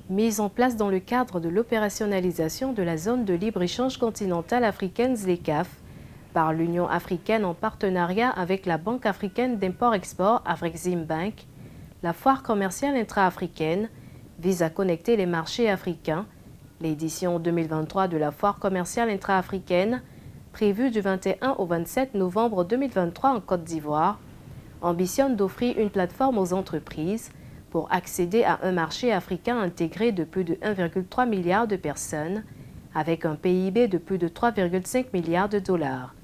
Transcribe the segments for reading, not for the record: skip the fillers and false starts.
Mise en place dans le cadre de l'opérationnalisation de la zone de libre-échange continentale africaine ZLECAf par l'Union africaine en partenariat avec la Banque africaine d'import-export Afreximbank, la foire commerciale intra-africaine vise à connecter les marchés africains. L'édition 2023 de la foire commerciale intra-africaine, prévue du 21 au 27 novembre 2023 en Côte d'Ivoire, ambitionne d'offrir une plateforme aux entreprises pour accéder à un marché africain intégré de plus de 1,3 milliard de personnes, avec un PIB de plus de 3,5 milliards de dollars.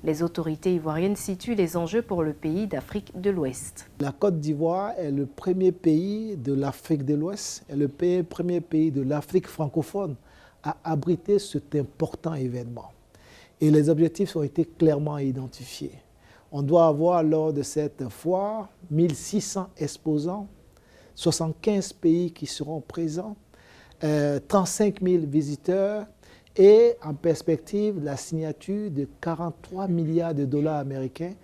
Les autorités ivoiriennes situent les enjeux pour le pays d'Afrique de l'Ouest. La Côte d'Ivoire est le premier pays de l'Afrique de l'Ouest et le premier pays de l'Afrique francophone à abriter cet important événement. Et les objectifs ont été clairement identifiés. On doit avoir lors de cette foire 1600 exposants, 75 pays qui seront présents, 35 000 visiteurs et en perspective la signature de 43 milliards de dollars américains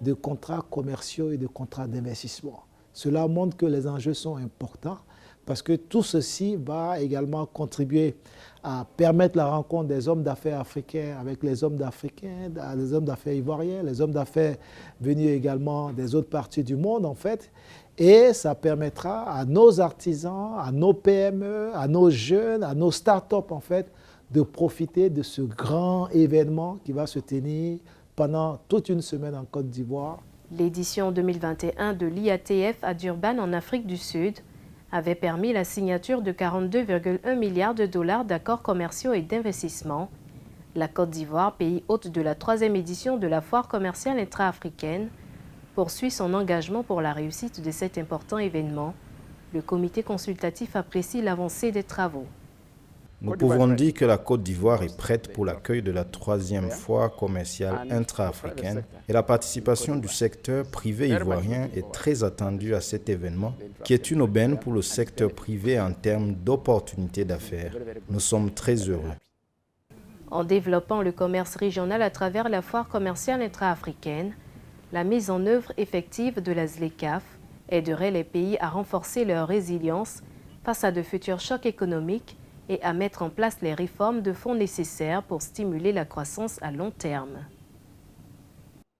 de contrats commerciaux et de contrats d'investissement. Cela montre que les enjeux sont importants parce que tout ceci va également contribuer à permettre la rencontre des hommes d'affaires africains avec les hommes d'affaires ivoiriens, les hommes d'affaires venus également des autres parties du monde en fait. Et ça permettra à nos artisans, à nos PME, à nos jeunes, à nos start-up en fait, de profiter de ce grand événement qui va se tenir pendant toute une semaine en Côte d'Ivoire. L'édition 2021 de l'IATF à Durban en Afrique du Sud avait permis la signature de 42,1 milliards de dollars d'accords commerciaux et d'investissements. La Côte d'Ivoire, pays hôte de la 3e édition de la foire commerciale intra-africaine, poursuit son engagement pour la réussite de cet important événement. Le comité consultatif apprécie l'avancée des travaux. Nous pouvons dire que la Côte d'Ivoire est prête pour l'accueil de la 3e foire commerciale intra-africaine et la participation du secteur privé ivoirien est très attendue à cet événement qui est une aubaine pour le secteur privé en termes d'opportunités d'affaires. Nous sommes très heureux. En développant le commerce régional à travers la foire commerciale intra-africaine, la mise en œuvre effective de la ZLECAf aiderait les pays à renforcer leur résilience face à de futurs chocs économiques et à mettre en place les réformes de fonds nécessaires pour stimuler la croissance à long terme.